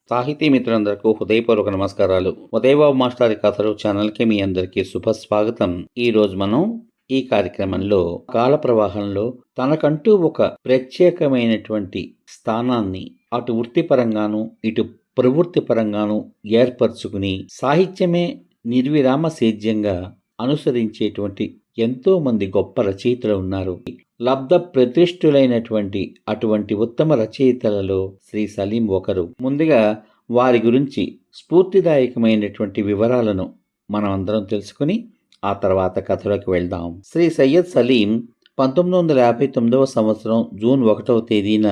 సాహితీ మిత్రులందరికీ హృదయపూర్వక నమస్కారాలు. ఉదయబాబు మాస్టారి కథలు ఛానల్కి మీ అందరికీ శుభస్వాగతం. ఈ రోజు మనం ఈ కార్యక్రమంలో కాల ప్రవాహంలో తనకంటూ ఒక ప్రత్యేకమైనటువంటి స్థానాన్ని అటు వృత్తిపరంగాను ఇటు ప్రవృత్తి పరంగాను ఏర్పరచుకుని సాహిత్యమే నిర్విరామ సేద్యంగా అనుసరించేటువంటి ఎంతో మంది గొప్ప రచయితలు ఉన్నారు. లబ్ధ ప్రతిష్ఠులైనటువంటి అటువంటి ఉత్తమ రచయితలలో శ్రీ సలీం ఒకరు. ముందుగా వారి గురించి స్ఫూర్తిదాయకమైనటువంటి వివరాలను మనం అందరం తెలుసుకుని ఆ తర్వాత కథలోకి వెళ్దాం. శ్రీ సయ్యద్ సలీం 1959 సంవత్సరం జూన్ 1వ తేదీన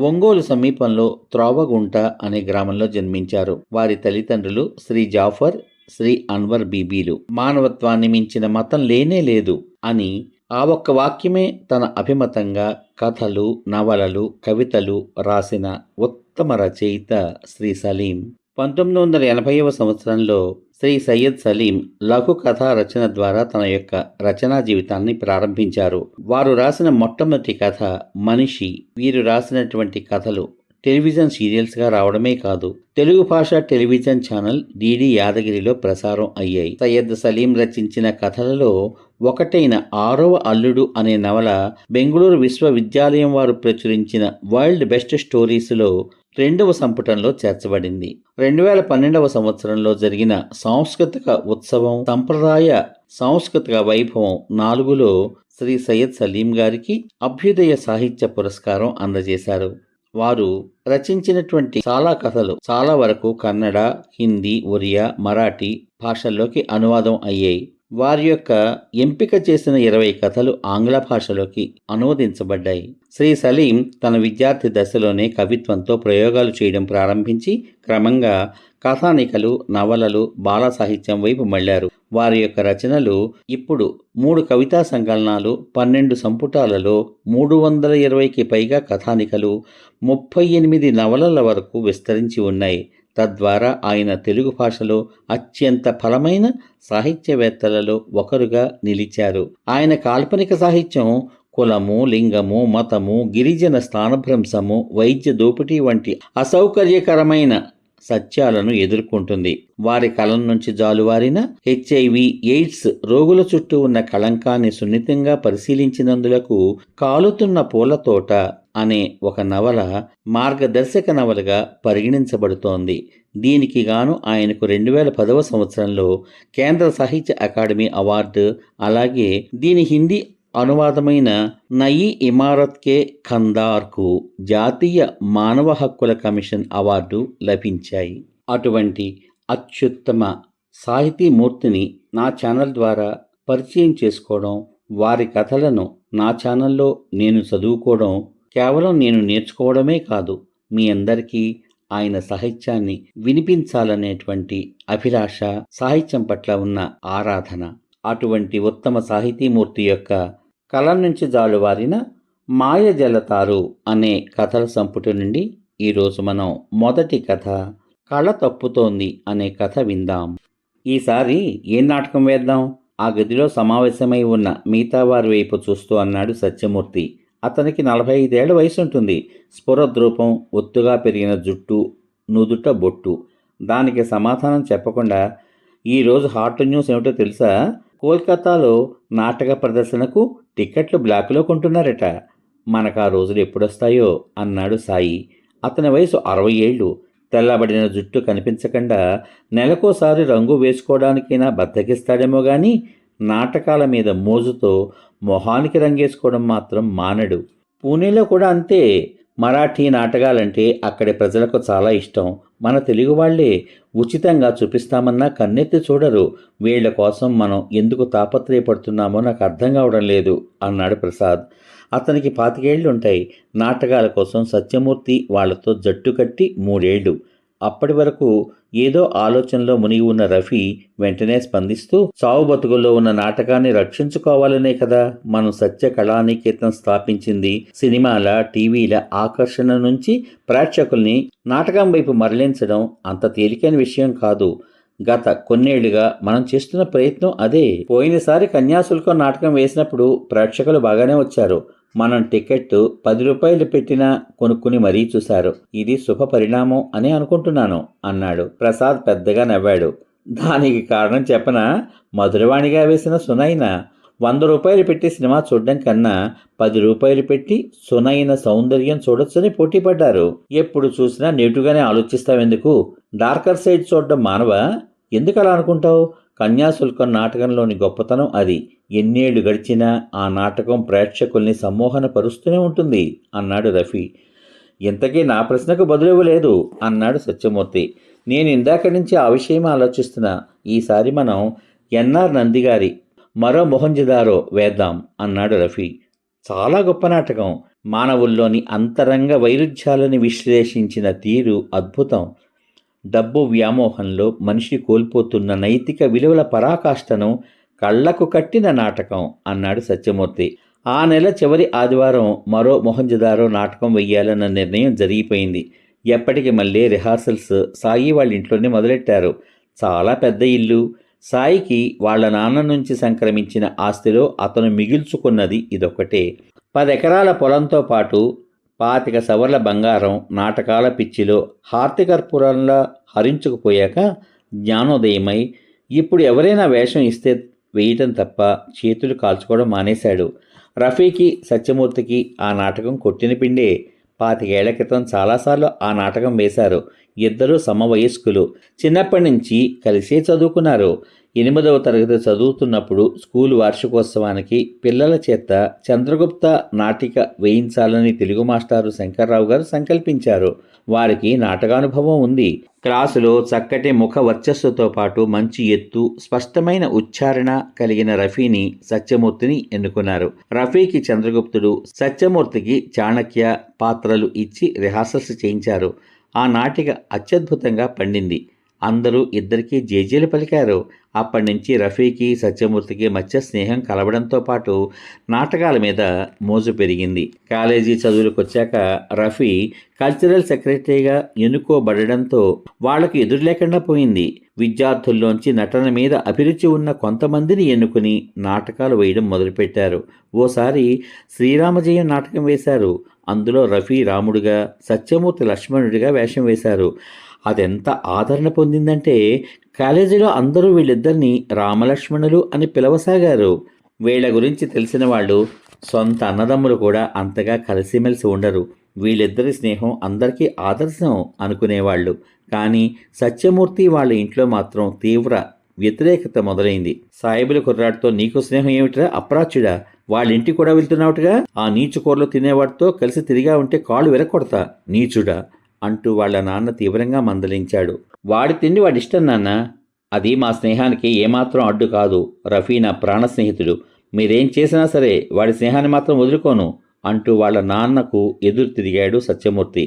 ఒంగోలు సమీపంలో త్రోవగుంట అనే గ్రామంలో జన్మించారు. వారి తల్లిదండ్రులు శ్రీ జాఫర్, శ్రీ అన్వర్ బీబీలు. మానవత్వాన్ని మించిన మతం లేనే లేదు అని ఆ ఒక్క వాక్యమే తన అభిమతంగా కథలు, నవలలు, కవితలు రాసిన ఉత్తమ రచయిత శ్రీ సలీం. 1980వ సంవత్సరంలో శ్రీ సయ్యద్ సలీం లఘు కథా రచన ద్వారా తన యొక్క రచనా జీవితాన్ని ప్రారంభించారు. వారు రాసిన మొట్టమొదటి కథ మనిషి. వీరు రాసినటువంటి కథలు టెలివిజన్ సీరియల్స్గా రావడమే కాదు, తెలుగు భాష టెలివిజన్ ఛానల్ డిడి యాదగిరిలో ప్రసారం అయ్యాయి. సయ్యద్ సలీం రచించిన కథలలో ఒకటైన 6వ అల్లుడు అనే నవల బెంగళూరు విశ్వవిద్యాలయం వారు ప్రచురించిన వరల్డ్ బెస్ట్ స్టోరీస్లో 2వ సంపుటంలో చేర్చబడింది. 2012వ సంవత్సరంలో జరిగిన సాంస్కృతిక ఉత్సవం సంప్రదాయ సాంస్కృతిక వైభవం 4లో శ్రీ సయ్యద్ సలీం గారికి అభ్యుదయ సాహిత్య పురస్కారం అందజేశారు. వారు రచించినటువంటి చాలా కథలు చాలా వరకు కన్నడ, హిందీ, ఒరియా, మరాఠీ భాషల్లోకి అనువాదం అయ్యాయి. వారి యొక్క ఎంపిక చేసిన 20 కథలు ఆంగ్ల భాషలోకి అనువదించబడ్డాయి. శ్రీ సలీం తన విద్యార్థి దశలోనే కవిత్వంతో ప్రయోగాలు చేయడం ప్రారంభించి క్రమంగా కథానికలు, నవలలు, బాల సాహిత్యం వైపు మళ్లారు. వారి యొక్క రచనలు ఇప్పుడు 3 కవితా సంకలనాలు, 12 సంపుటాలలో 320కి పైగా కథానికలు, 38 నవలల వరకు విస్తరించి ఉన్నాయి. తద్వారా ఆయన తెలుగు భాషలో అత్యంత ఫలమైన సాహిత్యవేత్తలలో ఒకరుగా నిలిచారు. ఆయన కాల్పనిక సాహిత్యం కులము, లింగము, మతము, గిరిజన స్థానభ్రంశము, వైద్య దోపిడీ వంటి అసౌకర్యకరమైన సత్యాలను ఎదుర్కొంటుంది. వారి కలం నుంచి జాలువారిన HIV, ఎయిడ్స్ రోగుల చుట్టూ ఉన్న కళంకాన్ని సున్నితంగా పరిశీలించినందులకు కాలుతున్న పూలతోట అనే ఒక నవల మార్గదర్శక నవలగా పరిగణించబడుతోంది. దీనికి గాను ఆయనకు 2010వ సంవత్సరంలో కేంద్ర సాహిత్య అకాడమీ అవార్డు, అలాగే దీని హిందీ అనువాదమైన నయీ ఇమారత్ కే ఖందార్కు జాతీయ మానవ హక్కుల కమిషన్ అవార్డు లభించాయి. అటువంటి అత్యుత్తమ సాహితీమూర్తిని నా ఛానల్ ద్వారా పరిచయం చేసుకోవడం, వారి కథలను నా ఛానల్లో నేను చదువుకోవడం కేవలం నేను నేర్చుకోవడమే కాదు, మీ అందరికీ ఆయన సాహిత్యాన్ని వినిపించాలనేటువంటి అభిలాష, సాహిత్యం పట్ల ఉన్న ఆరాధన. అటువంటి ఉత్తమ సాహితీమూర్తి యొక్క కలం నుంచి జాలువారిన మాయజలతారు అనే కథల సంపుటి నుండి ఈరోజు మనం మొదటి కథ కళ తప్పుతోంది అనే కథ విందాం. ఈసారి ఏం నాటకం వేద్దాం? ఆ గదిలో సమావేశమై ఉన్న మిగతా వారి వైపు చూస్తూ అన్నాడు సత్యమూర్తి. అతనికి 45 ఏళ్ల వయసు ఉంటుంది. స్ఫురద్రూపం, ఒత్తుగా పెరిగిన జుట్టు, నుదుట బొట్టు. దానికి సమాధానం చెప్పకుండా, ఈరోజు హాట్ న్యూస్ ఏమిటో తెలుసా? కోల్కతాలో నాటక ప్రదర్శనకు టికెట్లు బ్లాకులో కొంటున్నారట. మనకు ఆ రోజులు ఎప్పుడొస్తాయో అన్నాడు సాయి. అతని వయసు 60 ఏళ్ళు. తెల్లబడిన జుట్టు కనిపించకుండా నెలకోసారి రంగు వేసుకోవడానికైనా బద్దకిస్తాడేమో గాని నాటకాల మీద మోజుతో మొహానికి రంగేసుకోవడం మాత్రం మానడు. పూణేలో కూడా అంతే. మరాఠీ నాటకాలంటే అక్కడి ప్రజలకు చాలా ఇష్టం. మన తెలుగు వాళ్లే ఉచితంగా చూపిస్తామన్నా కన్నెత్తి చూడరు. వీళ్ల కోసం మనం ఎందుకు తాపత్రయపడుతున్నామో నాకు అర్థం కావడం లేదు అన్నాడు ప్రసాద్. అతనికి 25 ఏళ్లుంటాయి. నాటకాల కోసం సత్యమూర్తి వాళ్లతో జట్టు కట్టి 3 ఏళ్లు. అప్పటి వరకు ఏదో ఆలోచనలో మునిగి ఉన్న రఫీ వెంటనే స్పందిస్తూ, చావు బతుకుల్లో ఉన్న నాటకాన్ని రక్షించుకోవాలనే కదా మనం సత్య కళానికేతన్ స్థాపించింది. సినిమాల, టీవీల ఆకర్షణ నుంచి ప్రేక్షకుల్ని నాటకం వైపు మరలించడం అంత తేలికైన విషయం కాదు. గత కొన్నేళ్లుగా మనం చేస్తున్న ప్రయత్నం అదే. పోయినసారి కన్యాశుల్కం నాటకం వేసినప్పుడు ప్రేక్షకులు బాగానే వచ్చారు. మనం టికెట్ 10 రూపాయలు పెట్టినా కొనుక్కుని మరీ చూశారు. ఇది శుభ పరిణామం అని అనుకుంటున్నాను అన్నాడు. ప్రసాద్ పెద్దగా నవ్వాడు. దానికి కారణం చెప్పనా? మధురవాణిగా వేసిన సునైన. 100 రూపాయలు పెట్టి సినిమా చూడడం కన్నా 10 రూపాయలు పెట్టి సునైన సౌందర్యం చూడొచ్చని పోటీ పడ్డారు. ఎప్పుడు చూసినా నెగిటివ్గానే ఆలోచిస్తావెందుకు? డార్కర్ సైడ్ చూడడం మానవా? ఎందుకు అలా అనుకుంటావు? కన్యాశుల్కం నాటకంలోని గొప్పతనం అది. ఎన్నేళ్లు గడిచినా ఆ నాటకం ప్రేక్షకుల్ని సమ్మోహన పరుస్తూనే ఉంటుంది అన్నాడు రఫీ. ఇంతకీ నా ప్రశ్నకు బదులివ్వలేదు అన్నాడు సత్యమూర్తి. నేను ఇందాక నుంచి ఆ విషయం ఆలోచిస్తున్నా. ఈసారి మనం ఎన్ఆర్ నంది గారి మరో మొహంజదారో వేద్దాం అన్నాడు రఫీ. చాలా గొప్ప నాటకం. మానవుల్లోని అంతరంగ వైరుధ్యాలని విశ్లేషించిన తీరు అద్భుతం. డబ్బు వ్యామోహంలో మనిషి కోల్పోతున్న నైతిక విలువల పరాకాష్ఠను కళ్లకు కట్టిన నాటకం అన్నాడు సత్యమూర్తి. ఆ నెల చివరి ఆదివారం మరో మొహంజదారో నాటకం వెయ్యాలన్న నిర్ణయం జరిగిపోయింది. ఎప్పటికి మళ్ళీ రిహార్సల్స్ సాయి వాళ్ళ ఇంట్లోనే మొదలెట్టారు. చాలా పెద్ద ఇల్లు. సాయికి వాళ్ళ నాన్న నుంచి సంక్రమించిన ఆస్తిలో అతను మిగిల్చుకున్నది ఇదొక్కటే. 10 ఎకరాల పొలంతో పాటు 25 సవర్ల బంగారం. నాటకాల పిచ్చిలో హార్తికర్పూరంలా హరించుకుపోయాక జ్ఞానోదయమై ఇప్పుడు ఎవరైనా వేషం ఇస్తే వేయటం తప్ప చేతులు కాల్చుకోవడం మానేశాడు. రఫీకి, సత్యమూర్తికి ఆ నాటకం కొట్టిన పిండే. 25 ఏళ్ల క్రితం చాలాసార్లు ఆ నాటకం వేశారు. ఇద్దరూ సమవయస్కులు. చిన్నప్పటి నుంచి కలిసే చదువుకున్నారు. 8వ తరగతి చదువుతున్నప్పుడు స్కూలు వార్షికోత్సవానికి పిల్లల చేత చంద్రగుప్త నాటిక వేయించాలని తెలుగు మాస్టారు శంకర్రావు గారు సంకల్పించారు. వారికి నాటకానుభవం ఉంది. క్లాసులో చక్కటి ముఖ వర్చస్సుతో పాటు మంచి ఎత్తు, స్పష్టమైన ఉచ్చారణ కలిగిన రఫీని, సత్యమూర్తిని ఎన్నుకున్నారు. రఫీకి చంద్రగుప్తుడు, సత్యమూర్తికి చాణక్య పాత్రలు ఇచ్చి రిహార్సల్స్ చేయించారు. ఆ నాటిక అత్యద్భుతంగా పండింది. అందరూ ఇద్దరికీ జేజేలు పలికారు. అప్పటి నుంచి రఫీకి, సత్యమూర్తికి మధ్య స్నేహం కలవడంతో పాటు నాటకాల మీద మోజు పెరిగింది. కాలేజీ చదువులకు రఫీ కల్చరల్ సెక్రటరీగా ఎన్నుకోబడడంతో వాళ్లకు ఎదురు లేకుండా పోయింది. విద్యార్థుల్లోంచి నటన మీద అభిరుచి ఉన్న కొంతమందిని ఎన్నుకుని నాటకాలు వేయడం మొదలుపెట్టారు. ఓసారి శ్రీరామజయం నాటకం వేశారు. అందులో రఫీ రాముడిగా, సత్యమూర్తి లక్ష్మణుడిగా వేషం వేశారు. అదెంత ఆదరణ పొందిందంటే కాలేజీలో అందరూ వీళ్ళిద్దరినీ రామలక్ష్మణులు అని పిలవసాగారు. వీళ్ళ గురించి తెలిసిన వాళ్ళు సొంత అన్నదమ్ములు కూడా అంతగా కలిసిమెలిసి ఉండరు. వీళ్ళిద్దరి స్నేహం అందరికీ ఆదర్శం అనుకునేవాళ్ళు. కానీ సత్యమూర్తి వాళ్ళ ఇంట్లో మాత్రం తీవ్ర వ్యతిరేకత మొదలైంది. సాయిబుల కుర్రాడితో నీకు స్నేహం ఏమిట్రా అప్రాచ్యుడా? వాళ్ళింటికి కూడా వెళ్తున్నావుటగా? ఆ నీచు కూరలు తినేవాడితో కలిసి తిరిగా ఉంటే కాళ్ళు విరగొడతా నీచుడా అంటూ వాళ్ళ నాన్న తీవ్రంగా మందలించాడు. వాడి తిండి వాడిష్టం నాన్న. అది మా స్నేహానికి ఏమాత్రం అడ్డు కాదు. రఫీ నా ప్రాణ స్నేహితుడు. మీరేం చేసినా సరే వాడి స్నేహాన్ని మాత్రం వదులుకోను అంటూ వాళ్ళ నాన్నకు ఎదురు తిరిగాడు సత్యమూర్తి.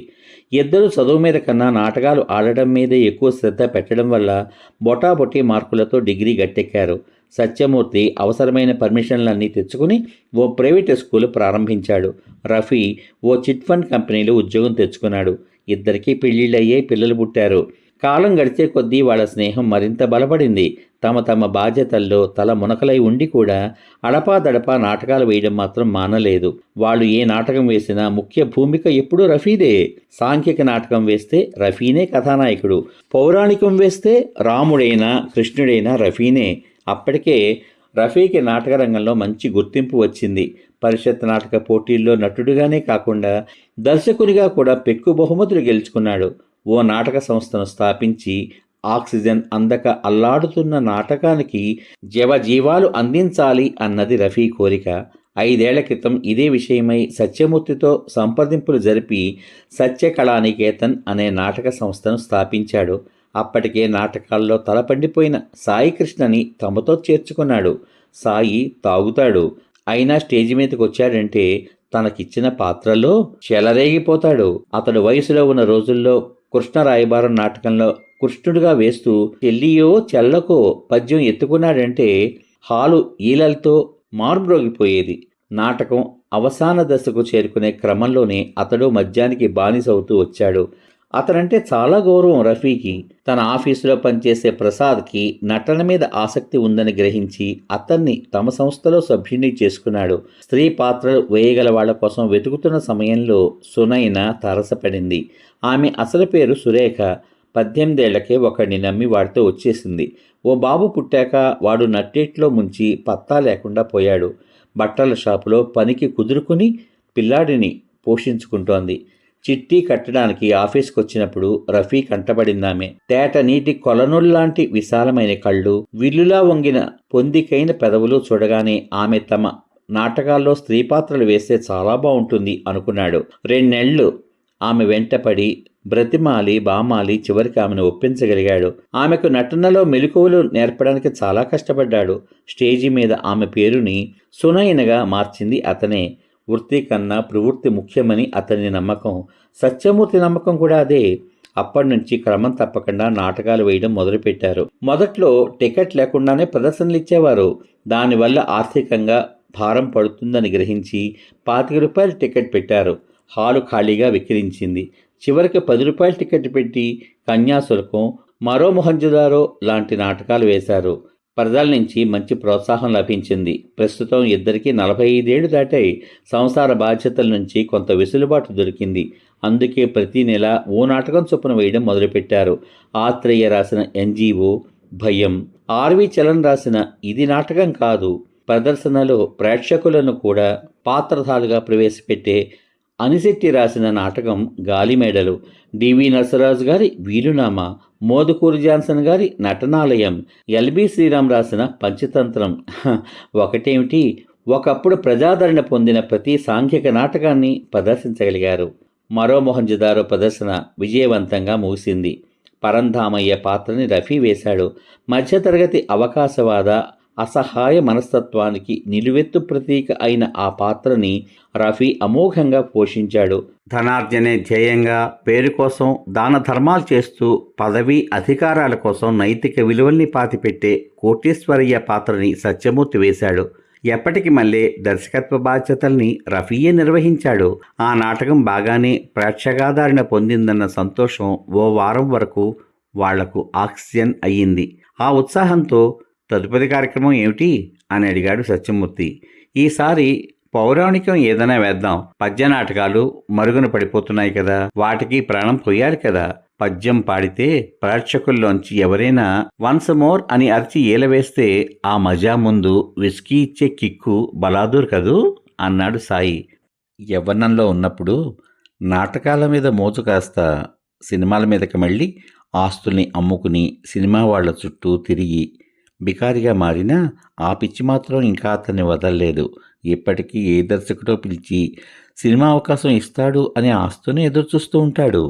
ఇద్దరు చదువు మీద కన్నా నాటకాలు ఆడటం మీదే ఎక్కువ శ్రద్ధ పెట్టడం వల్ల బొటాబొటీ మార్కులతో డిగ్రీ గట్టెక్కారు. సత్యమూర్తి అవసరమైన పర్మిషన్లన్నీ తెచ్చుకుని ఓ ప్రైవేట్ స్కూల్ ప్రారంభించాడు. రఫీ ఓ చిట్ ఫండ్ కంపెనీలో ఉద్యోగం తెచ్చుకున్నాడు. ఇద్దరికీ పెళ్లిళ్ళయ్యే, పిల్లలు పుట్టారు. కాలం గడిచే కొద్దీ వాళ్ళ స్నేహం మరింత బలపడింది. తమ తమ బాధ్యతల్లో తల మునకలై ఉండి కూడా అడపాదడపా నాటకాలు వేయడం మాత్రం మానలేదు. వాళ్ళు ఏ నాటకం వేసినా ముఖ్య భూమిక ఎప్పుడూ రఫీదే. సాంఘిక నాటకం వేస్తే రఫీనే కథానాయకుడు. పౌరాణికం వేస్తే రాముడైనా కృష్ణుడైనా రఫీనే. అప్పటికే రఫీకి నాటక రంగంలో మంచి గుర్తింపు వచ్చింది. పరిషత్ నాటక పోటీల్లో నటుడిగానే కాకుండా దర్శకునిగా కూడా పెక్కు బహుమతులు గెలుచుకున్నాడు. ఓ నాటక సంస్థను స్థాపించి ఆక్సిజన్ అందక అల్లాడుతున్న నాటకానికి జవజీవాలు అందించాలి అన్నది రఫీ కోరిక. 5 ఏళ్ల క్రితం ఇదే విషయమై సత్యమూర్తితో సంప్రదింపులు జరిపి సత్యకళానికేతన్ అనే నాటక సంస్థను స్థాపించాడు. అప్పటికే నాటకాల్లో తలపండిపోయిన సాయి కృష్ణని తమతో చేర్చుకున్నాడు. సాయి తాగుతాడు. అయినా స్టేజి మీదకి వచ్చాడంటే తనకిచ్చిన పాత్రలో చెలరేగిపోతాడు. అతడు వయసులో ఉన్న రోజుల్లో కృష్ణరాయబారం నాటకంలో కృష్ణుడిగా వేస్తూ చెల్లియో చెల్లకో పద్యం ఎత్తుకున్నాడంటే హాలు ఈలలతో మార్బ్రోగిపోయేది. నాటకం అవసాన దశకు చేరుకునే క్రమంలోనే అతడు మద్యానికి బానిసవుతూ వచ్చాడు. అతనంటే చాలా గౌరవం రఫీకి. తన ఆఫీసులో పనిచేసే ప్రసాద్కి నటన మీద ఆసక్తి ఉందని గ్రహించి అతన్ని తమ సంస్థలో సభ్యుని చేసుకున్నాడు. స్త్రీ పాత్రలు వేయగల వాళ్ల కోసం వెతుకుతున్న సమయంలో సునైన తారసపడింది. ఆమె అసలు పేరు సురేఖ. 18 ఏళ్లకే ఒకడిని నమ్మి వాడితో వచ్చేసింది. ఓ బాబు పుట్టాక వాడు నట్టేట్లో ముంచి పత్తా లేకుండా పోయాడు. బట్టల షాపులో పనికి కుదురుకుని పిల్లాడిని పోషించుకుంటోంది. చిట్టి కట్టడానికి ఆఫీస్కి వచ్చినప్పుడు రఫీ కంటబడిందామె. తేట నీటి కొలనుల్లాంటి విశాలమైన కళ్ళు, విల్లులా వంగిన పొందికైన పెదవులు చూడగానే ఆమె తమ నాటకాల్లో స్త్రీ పాత్రలు వేస్తే చాలా బాగుంటుంది అనుకున్నాడు. 2 నెలలు ఆమె వెంటపడి బ్రతిమాలి బామాలి చివరికి ఆమెను ఒప్పించగలిగాడు. ఆమెకు నటనలో మెలకువలు నేర్పడానికి చాలా కష్టపడ్డాడు. స్టేజి మీద ఆమె పేరుని సునయనగా మార్చింది అతనే. వృత్తి కన్నా ప్రవృత్తి ముఖ్యమని అతని నమ్మకం. సత్యమూర్తి నమ్మకం కూడా అదే. అప్పటి నుంచి క్రమం తప్పకుండా నాటకాలు వేయడం మొదలుపెట్టారు. మొదట్లో టికెట్ లేకుండానే ప్రదర్శనలు ఇచ్చేవారు. దానివల్ల ఆర్థికంగా భారం పడుతుందని గ్రహించి 25 రూపాయలు టికెట్ పెట్టారు. హాలు ఖాళీగా విక్రించింది. చివరికి 10 రూపాయల టికెట్ పెట్టి కన్యాశుల్కం, మరో మొహంజదారో లాంటి నాటకాలు వేశారు. ప్రజల నుంచి మంచి ప్రోత్సాహం లభించింది. ప్రస్తుతం ఇద్దరికీ 45 ఏళ్లు దాటాయి. సంసార బాధ్యతల నుంచి కొంత వెసులుబాటు దొరికింది. అందుకే ప్రతి నెల ఓ నాటకం చొప్పున వేయడం మొదలుపెట్టారు. ఆత్రేయ రాసిన ఎన్జీఓ, భయం, ఆర్వి చలన్ రాసిన ఇది నాటకం కాదు ప్రదర్శనలో ప్రేక్షకులను కూడా పాత్రధారులుగా ప్రవేశపెట్టే అనిశెట్టి రాసిన నాటకం గాలిమేడలు, డివి నరసరాజు గారి వీలునామా, మోదుకూరు జాన్సన్ గారి నటనాలయం, ఎల్బి శ్రీరామ్ రాసిన పంచతంత్రం. ఒకటేమిటి, ఒకప్పుడు ప్రజాదరణ పొందిన ప్రతి సాంఘిక నాటకాన్ని ప్రదర్శించగలిగారు. మరో మొహంజదారో ప్రదర్శన విజయవంతంగా ముగిసింది. పరంధామయ్య పాత్రని రఫీ వేశాడు. మధ్యతరగతి అవకాశవాద, అసహాయ మనస్తత్వానికి నిలువెత్తు ప్రతీక అయిన ఆ పాత్రని రఫీ అమోఘంగా పోషించాడు. ధనార్జనే ధ్యేయంగా పేరు కోసం దాన ధర్మాలు చేస్తూ పదవి అధికారాల కోసం నైతిక విలువల్ని పాతిపెట్టే కోటీశ్వరయ్య పాత్రని సత్యమూర్తి వేశాడు. ఎప్పటికి మళ్ళీ దర్శకత్వ బాధ్యతల్ని రఫీయే నిర్వహించాడు. ఆ నాటకం బాగానే ప్రేక్షకాదరణ పొందిందన్న సంతోషం ఓ వారం వరకు వాళ్లకు ఆక్సిజన్ అయ్యింది. ఆ ఉత్సాహంతో తదుపరి కార్యక్రమం ఏమిటి అని అడిగాడు సత్యమూర్తి. ఈసారి పౌరాణికం ఏదైనా వేద్దాం. పద్య నాటకాలు మరుగున పడిపోతున్నాయి కదా, వాటికి ప్రాణం పోయాలి కదా. పద్యం పాడితే ప్రేక్షకుల్లోంచి ఎవరైనా వన్స్ మోర్ అని అరిచి ఏలవేస్తే ఆ మజా ముందు విస్కీ ఇచ్చే కిక్కు బలాదూర్ కదూ అన్నాడు సాయి. యవ్వనంలో ఉన్నప్పుడు నాటకాల మీద మోజు కాస్త సినిమాల మీదకి మళ్ళీ ఆస్తుల్ని అమ్ముకుని సినిమా వాళ్ల చుట్టూ తిరిగి బికారిగా మారినా ఆ పిచ్చి మాత్రం ఇంకా అతన్ని వదలలేదు. ఇప్పటికీ ఏ దర్శకుడో పిలిచి సినిమా అవకాశం ఇస్తాడు అని ఆస్తూనే ఎదురుచూస్తూ ఉంటాడు.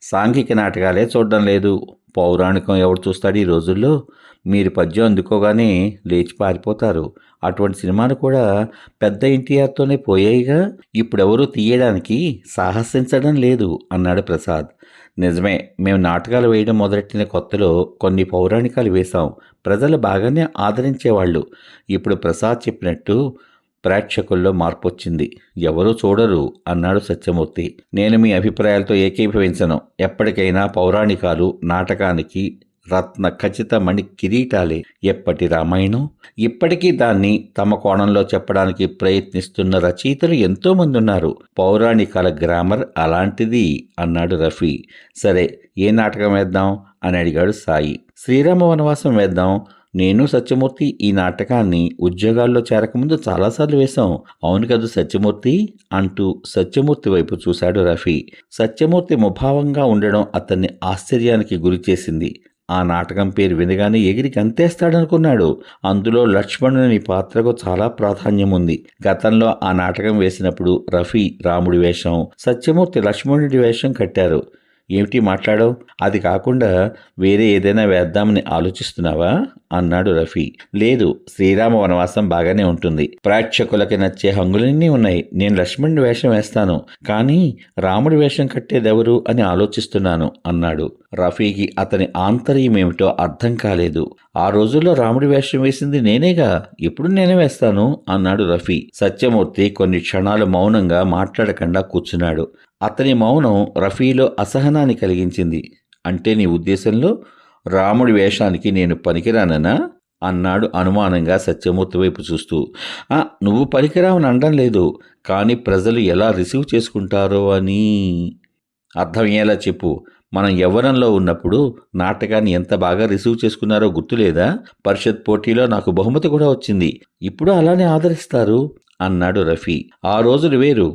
సాంఘిక నాటకాలే చూడడం లేదు. పౌరాణికం ఎవరు చూస్తాడు ఈ రోజుల్లో? మీరు పద్యం అందుకోగానే లేచి పారిపోతారు. అటువంటి సినిమాలు కూడా పెద్ద ఎన్టీఆర్తోనే పోయాయిగా, ఇప్పుడెవరూ తీయడానికి సాహసించడం లేదు అన్నాడు ప్రసాద్. నిజమే, మేము నాటకాలు వేయడం మొదలెట్టిన కొత్తలో కొన్ని పౌరాణికాలు వేశాం. ప్రజలు బాగానే ఆదరించేవాళ్ళు. ఇప్పుడు ప్రసాద్ చెప్పినట్టు ప్రేక్షకుల్లో మార్పు వచ్చింది. ఎవరూ చూడరు అన్నాడు సత్యమూర్తి. నేను మీ అభిప్రాయాలతో ఏకీభవించను. ఎప్పటికైనా పౌరాణికాలు నాటకానికి రత్న ఖచ్చిత మణి కిరీటాలే. ఎప్పటి రామాయణం ఇప్పటికీ దాన్ని తమ కోణంలో చెప్పడానికి ప్రయత్నిస్తున్న రచయితలు ఎంతోమంది ఉన్నారు. పౌరాణికాల గ్రామర్ అలాంటిది అన్నాడు రఫీ. సరే, ఏ నాటకం వేద్దాం అని అడిగాడు సాయి. శ్రీరామ వనవాసం వేద్దాం. నేను సత్యమూర్తి ఈ నాటకాన్ని ఉద్యోగాల్లో చేరకముందు చాలాసార్లు వేశాం. అవును కదూ సత్యమూర్తి అంటూ సత్యమూర్తి వైపు చూశాడు రఫీ. సత్యమూర్తి ముభావంగా ఉండడం అతన్ని ఆశ్చర్యానికి గురిచేసింది. ఆ నాటకం పేరు వినగానే ఎగిరి గంతేస్తాడనుకున్నాడు. అందులో లక్ష్మణుని పాత్రకు చాలా ప్రాధాన్యం ఉంది. గతంలో ఆ నాటకం వేసినప్పుడు రఫీ రాముడి వేషం, సత్యమూర్తి లక్ష్మణుడి వేషం కట్టారు. ఏమిటి మాట్లాడావు? అది కాకుండా వేరే ఏదైనా వేద్దామని ఆలోచిస్తున్నావా అన్నాడు రఫీ. లేదు, శ్రీరామ వనవాసం బాగానే ఉంటుంది. ప్రేక్షకులకి నచ్చే హంగులన్నీ ఉన్నాయి. నేను లక్ష్మణుడి వేషం వేస్తాను, కానీ రాముడి వేషం కట్టేదెవరు అని ఆలోచిస్తున్నాను అన్నాడు. రఫీకి అతని ఆంతర్యం ఏమిటో అర్థం కాలేదు. ఆ రోజుల్లో రాముడి వేషం వేసింది నేనేగా, ఇప్పుడు నేనే వేస్తాను అన్నాడు రఫీ. సత్యమూర్తి కొన్ని క్షణాలు మౌనంగా మాట్లాడకుండా కూర్చున్నాడు. అతని మౌనం రఫీలో అసహనాన్ని కలిగించింది. అంటే నీ ఉద్దేశంలో రాముడి వేషానికి నేను పనికిరాననా? అన్నాడు అనుమానంగా సత్యమూర్తి వైపు చూస్తూ. నువ్వు పనికిరావని అనడం లేదు, కానీ ప్రజలు ఎలా రిసీవ్ చేసుకుంటారో అని. అర్థమయ్యేలా చెప్పు. మనం యవ్వనంలో ఉన్నప్పుడు నాటకాన్ని ఎంత బాగా రిసీవ్ చేసుకున్నారో గుర్తులేదా? పరిషత్ పోటీలో నాకు బహుమతి కూడా వచ్చింది. ఇప్పుడు అలానే ఆదరిస్తారు అన్నాడు రఫీ. ఆ రోజులు వేరు.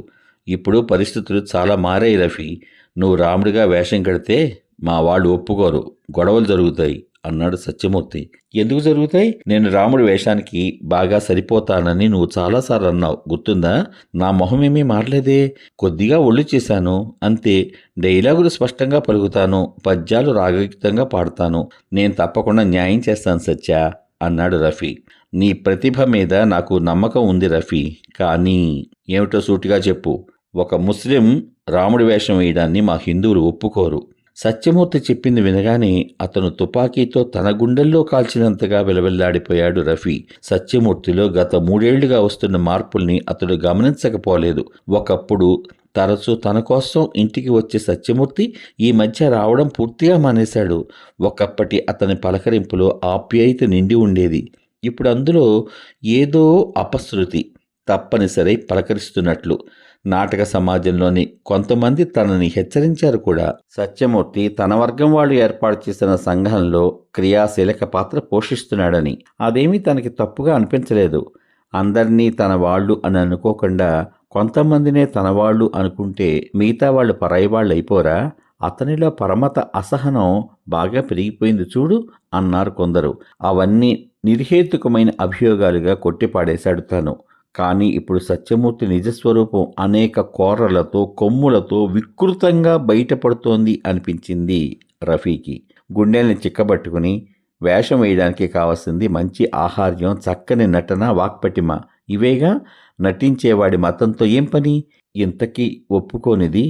ఇప్పుడు పరిస్థితులు చాలా మారాయి రఫీ. నువ్వు రాముడిగా వేషం కడితే మా వాళ్ళు ఒప్పుకోరు, గొడవలు జరుగుతాయి అన్నాడు సత్యమూర్తి. ఎందుకు జరుగుతాయి? నేను రాముడి వేషానికి బాగా సరిపోతానని నువ్వు చాలాసార్లు అన్నావు, గుర్తుందా? నా మొహమేమీ మారలేదే. కొద్దిగా ఒళ్ళు చేశాను అంతే. డైలాగులు స్పష్టంగా పలుకుతాను, పద్యాలు రాగయుక్తంగా పాడతాను. నేను తప్పకుండా న్యాయం చేస్తాను సత్య అన్నాడు రఫీ. నీ ప్రతిభ మీద నాకు నమ్మకం ఉంది రఫీ, కానీ ఏమిటో సూటిగా చెప్పు. ఒక ముస్లిం రాముడి వేషం వేయడాన్ని మా హిందువులు ఒప్పుకోరు. సత్యమూర్తి చెప్పింది వినగానే అతను తుపాకీతో తన గుండెల్లో కాల్చినంతగా విలవిల్లాడిపోయాడు రఫీ. సత్యమూర్తిలో గత 3 ఏళ్లుగా వస్తున్న మార్పుల్ని అతడు గమనించకపోలేదు. ఒకప్పుడు తరచూ తన కోసం ఇంటికి వచ్చే సత్యమూర్తి ఈ మధ్య రావడం పూర్తిగా మానేశాడు. ఒకప్పటి అతని పలకరింపులో ఆప్యాయత నిండి ఉండేది. ఇప్పుడు అందులో ఏదో అపశృతి, తప్పనిసరి పలకరిస్తున్నట్లు. నాటక సమాజంలోని కొంతమంది తనని హెచ్చరించారు కూడా. సత్యమూర్తి తన వర్గం వాళ్ళు ఏర్పాటు చేసిన సంఘంలో క్రియాశీలక పాత్ర పోషిస్తున్నాడని. అదేమీ తనకి తప్పుగా అనిపించలేదు. అందరినీ తన వాళ్ళు అని అనుకోకుండా కొంతమందినే తన వాళ్ళు అనుకుంటే మిగతా వాళ్ళు పరాయి వాళ్ళు అయిపోరా? అతనిలో పరమత అసహనం బాగా పెరిగిపోయింది చూడు అన్నారు కొందరు. అవన్నీ నిర్హేతుకమైన అభియోగాలుగా కొట్టిపాడేశాడు తను. కానీ ఇప్పుడు సత్యమూర్తి నిజస్వరూపం అనేక కోరలతో, కొమ్ములతో వికృతంగా బయటపడుతోంది అనిపించింది రఫీకి. గుండెల్ని చిక్కబట్టుకుని వేషం వేయడానికి కావాల్సింది మంచి ఆహార్యం, చక్కని నటన, వాక్పటిమ. ఇవేగా. నటించేవాడి మతంతో ఏం పని? ఇంతకీ ఒప్పుకోనిది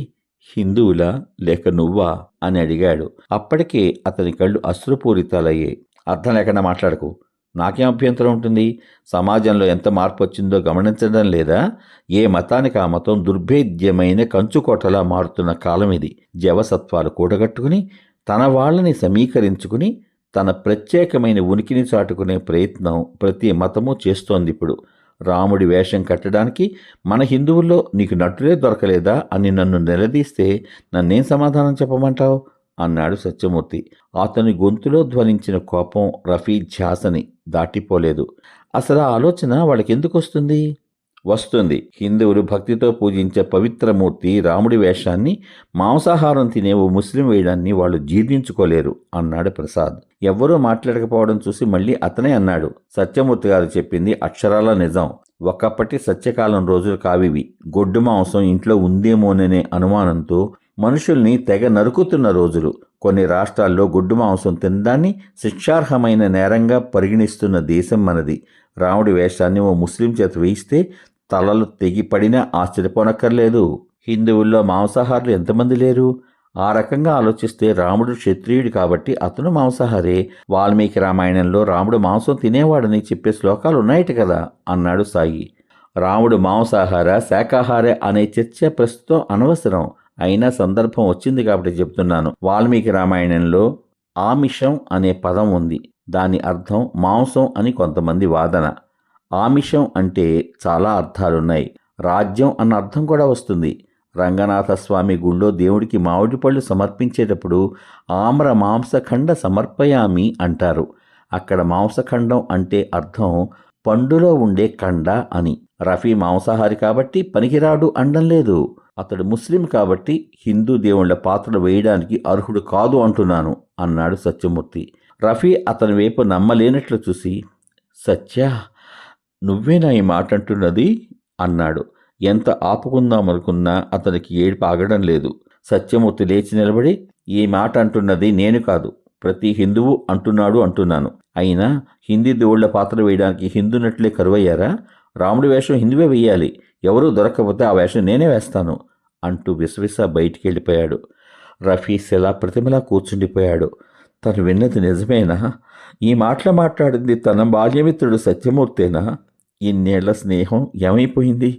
హిందువులా లేక నువ్వా అని అడిగాడు. అప్పటికే అతని కళ్ళు అశ్రుపూరితాలయ్యాయి. అర్థం లేకుండా మాట్లాడకు. నాకేం అభ్యంతరం ఉంటుంది? సమాజంలో ఎంత మార్పు వచ్చిందో గమనించడం లేదా? ఏ మతానికి ఆ మతం దుర్భేద్యమైన కంచుకోటలా మారుతున్న కాలం ఇది. జవసత్వాలు కూడగట్టుకుని తన వాళ్ళని సమీకరించుకుని తన ప్రత్యేకమైన ఉనికిని చాటుకునే ప్రయత్నం ప్రతి మతము చేస్తోంది ఇప్పుడు. రాముడి వేషం కట్టడానికి మన హిందువుల్లో నీకు నటులే దొరకలేదా అని నన్ను నిలదీస్తే నన్నేం సమాధానం చెప్పమంటావు అన్నాడు సత్యమూర్తి. అతని గొంతులో ధ్వనించిన కోపం రఫీ ధ్యాసని దాటిపోలేదు. అసలు ఆ ఆలోచన వాళ్ళకెందుకు వస్తుంది? హిందువులు భక్తితో పూజించే పవిత్రమూర్తి రాముడి వేషాన్ని మాంసాహారం తినే ఓ ముస్లిం వేయడాన్ని వాళ్ళు జీర్ణించుకోలేరు అన్నాడు ప్రసాద్. ఎవ్వరూ మాట్లాడకపోవడం చూసి మళ్ళీ అతనే అన్నాడు. సత్యమూర్తి గారు చెప్పింది అక్షరాల నిజం. ఒకప్పటి సత్యకాలం రోజులు కావివి. గొడ్డు మాంసం ఇంట్లో ఉందేమోననే అనుమానంతో మనుషుల్ని తెగ నరుకుతున్న రోజులు. కొన్ని రాష్ట్రాల్లో గొడ్డు మాంసం తినడాన్ని శిక్షార్హమైన నేరంగా పరిగణిస్తున్న దేశం మనది. రాముడి వేషాన్ని ఓ ముస్లిం చేత వేయిస్తే తలలు తెగిపడినా ఆశ్చర్యపోనక్కర్లేదు. హిందువుల్లో మాంసాహారులు ఎంతమంది లేరు? ఆ రకంగా ఆలోచిస్తే రాముడు క్షత్రియుడు కాబట్టి అతను మాంసాహారే. వాల్మీకి రామాయణంలో రాముడు మాంసం తినేవాడని చెప్పే శ్లోకాలు ఉన్నాయట కదా అన్నాడు సాయి. రాముడు మాంసాహార శాకాహార అనే చర్చ ప్రస్తుతం అనవసరం. అయినా సందర్భం వచ్చింది కాబట్టి చెప్తున్నాను. వాల్మీకి రామాయణంలో ఆమిషం అనే పదం ఉంది. దాని అర్థం మాంసం అని కొంతమంది వాదన. ఆమిషం అంటే చాలా అర్థాలున్నాయి. రాజ్యం అన్న అర్థం కూడా వస్తుంది. రంగనాథస్వామి గుళ్ళో దేవుడికి మామిడి పళ్ళు సమర్పించేటప్పుడు ఆమ్ర మాంసఖండ సమర్పయామి అంటారు. అక్కడ మాంసఖండం అంటే అర్థం పండులో ఉండే కండ అని. రఫీ మాంసాహారి కాబట్టి పనికిరాడు అనడం లేదు. అతడు ముస్లిం కాబట్టి హిందూ దేవుళ్ల పాత్రలు వేయడానికి అర్హుడు కాదు అంటున్నాను అన్నాడు సత్యమూర్తి. రఫీ అతని వైపు నమ్మలేనట్లు చూసి, సత్య, నువ్వేనా ఈ మాట అంటున్నది అన్నాడు. ఎంత ఆపుకుందామనుకున్నా అతనికి ఏడుపు ఆగడం లేదు. సత్యమూర్తి లేచి నిలబడి, ఈ మాట అంటున్నది నేను కాదు, ప్రతి హిందువు అంటున్నాడు అంటున్నాను. అయినా హిందీ దేవుళ్ల పాత్ర వేయడానికి హిందూ నటులే కరువయ్యారా? రాముడి వేషం హిందువే వెయ్యాలి. ఎవరూ దొరకకపోతే ఆ వేషం నేనే వేస్తాను అంటూ విసవిస బయటికి వెళ్ళిపోయాడు. రఫీ శిలా ప్రతిమలా కూర్చుండిపోయాడు. తను విన్నది నిజమేనా? ఈ మాటలు మాట్లాడింది తన బాల్యమిత్రుడు సత్యమూర్తేనా? ఇన్నేళ్ల స్నేహం ఏమైపోయింది?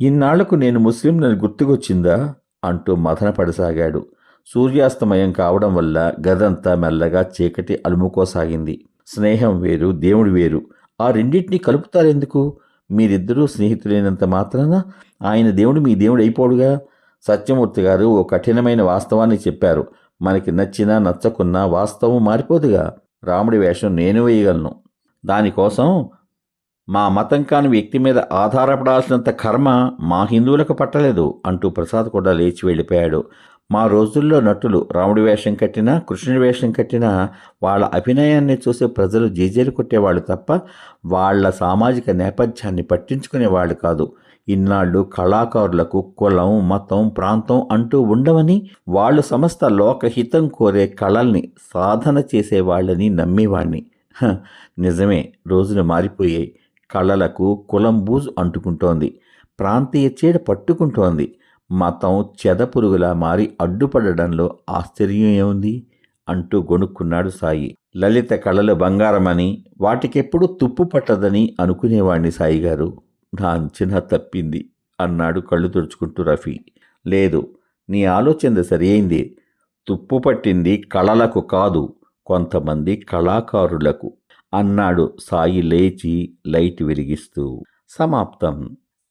ఇన్నాళ్లకు నేను ముస్లింలని గుర్తుకొచ్చిందా అంటూ మథనపడసాగాడు. సూర్యాస్తమయం కావడం వల్ల గదంతా మెల్లగా చీకటి అలుముకోసాగింది. స్నేహం వేరు, దేవుడు వేరు. ఆ రెండింటినీ కలుపుతారెందుకు? మీరిద్దరూ స్నేహితులైనంత మాత్రాన ఆయన దేవుడు మీ దేవుడు అయిపోడుగా. సత్యమూర్తి గారు ఓ కఠినమైన వాస్తవాన్ని చెప్పారు. మనకి నచ్చినా నచ్చకున్నా వాస్తవం మారిపోదుగా. రాముడి వేషం నేను వేయగలను. దానికోసం మా మతం కాని వ్యక్తి మీద ఆధారపడాల్సినంత కర్మ మా హిందువులకు పట్టలేదు అంటూ ప్రసాద్ కూడా లేచి వెళ్ళిపోయాడు. మా రోజుల్లో నటులు రాముడి వేషం కట్టినా కృష్ణుడి వేషం కట్టినా వాళ్ళ అభినయాన్ని చూసి ప్రజలు జేజేలు కొట్టేవాళ్ళు తప్ప వాళ్ళ సామాజిక నేపథ్యాన్ని పట్టించుకునేవాళ్ళు కాదు. ఇన్నాళ్ళు కళాకారులకు కులం, మతం, ప్రాంతం అంటూ ఉండవని, వాళ్ళు సమస్త లోకహితం కోరే కళల్ని సాధన చేసేవాళ్ళని నమ్మేవాణ్ణి. నిజమే, రోజులు మారిపోయాయి. కళలకు కులం బూజు అంటుకుంటోంది. ప్రాంతీయ చీడ పట్టుకుంటోంది. మతం చెదపురుగులా మారి అడ్డుపడడంలో ఆశ్చర్యం ఏముంది అంటూ గొణుక్కున్నాడు సాయి. లలిత కళలు బంగారమని, వాటికెప్పుడు తుప్పు పట్టదని అనుకునేవాణ్ణి సాయి గారు. నా అంచనా తప్పింది అన్నాడు కళ్ళు తుడుచుకుంటూ రఫీ. లేదు, నీ ఆలోచన సరి అయింది. తుప్పు పట్టింది కళలకు కాదు, కొంతమంది కళాకారులకు అన్నాడు సాయి లేచి లైట్ వెలిగిస్తూ. సమాప్తం.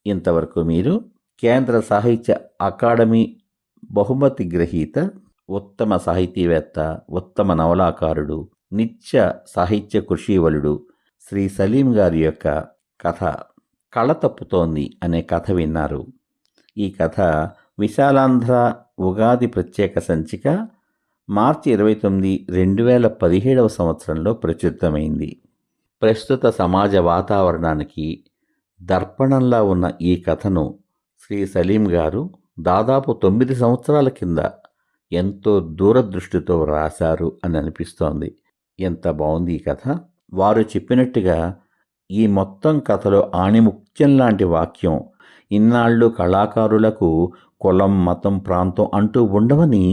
ఇంతవరకు మీరు కేంద్ర సాహిత్య అకాడమీ బహుమతి గ్రహీత, ఉత్తమ సాహితీవేత్త, ఉత్తమ నవలాకారుడు, నిత్య సాహిత్య కృషీవలుడు శ్రీ సలీం గారి యొక్క కథ కళ తప్పుతోంది అనే కథ విన్నారు. ఈ కథ విశాలాంధ్ర ఉగాది ప్రత్యేక సంచిక మార్చి 29, 2017 సంవత్సరంలో ప్రచురితమైంది. ప్రస్తుత సమాజ వాతావరణానికి దర్పణంలా ఉన్న ఈ కథను శ్రీ సలీం గారు దాదాపు 9 సంవత్సరాల కింద ఎంతో దూరదృష్టితో రాశారు అని అనిపిస్తోంది. ఎంత బాగుంది ఈ కథ. వారు చెప్పినట్టుగా ఈ మొత్తం కథలో ఆణిముత్యం లాంటి వాక్యం, ఇన్నాళ్ళు కళాకారులకు కులం, మతం, ప్రాంతం అంటూ ఉండవని,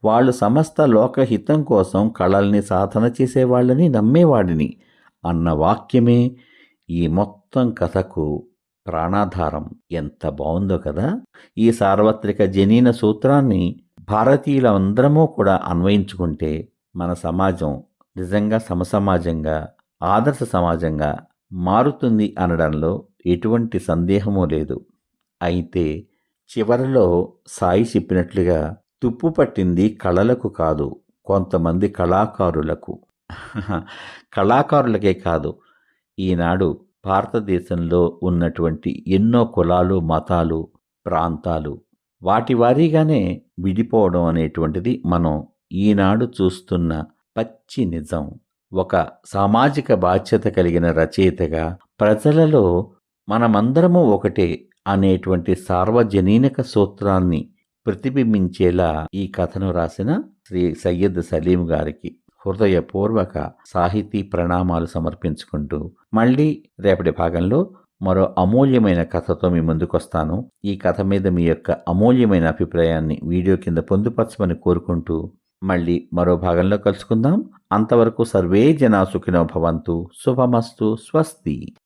వాళ్ళు సమస్త లోకహితం కోసం కళల్ని సాధన చేసేవాళ్ళని నమ్మేవాడిని అన్న వాక్యమే ఈ మొత్తం కథకు ప్రాణాధారం. ఎంత బాగుందో కదా. ఈ సార్వత్రిక జనీన సూత్రాన్ని భారతీయులందరమూ కూడా అన్వయించుకుంటే మన సమాజం నిజంగా సమసమాజంగా, ఆదర్శ సమాజంగా మారుతుంది అనడంలో ఎటువంటి సందేహమూ లేదు. అయితే చివరిలో సాయి చెప్పినట్లుగా తుప్పు పట్టింది కళలకు కాదు, కొంతమంది కళాకారులకు. కళాకారులకే కాదు, ఈనాడు భారతదేశంలో ఉన్నటువంటి ఎన్నో కులాలు, మతాలు, ప్రాంతాలు వాటి వారీగానే విడిపోవడం అనేటువంటిది మనం ఈనాడు చూస్తున్న పచ్చి నిజం. ఒక సామాజిక బాధ్యత కలిగిన రచయితగా ప్రజలలో మనమందరము ఒకటే అనేటువంటి సార్వజనీనక సూత్రాన్ని ప్రతిబింబించేలా ఈ కథను రాసిన శ్రీ సయ్యద్ సలీం గారికి హృదయపూర్వక సాహితీ ప్రణామాలు సమర్పించుకుంటూ మళ్ళీ రేపటి భాగంలో మరో అమూల్యమైన కథతో మీ ముందుకొస్తాను. ఈ కథ మీద మీ యొక్క అమూల్యమైన అభిప్రాయాన్ని వీడియో కింద పొందుపరచమని కోరుకుంటూ మళ్ళీ మరో భాగంలో కలుసుకుందాం. అంతవరకు సర్వే జనా సుఖినో భవంతు. శుభమస్తు. స్వస్తి.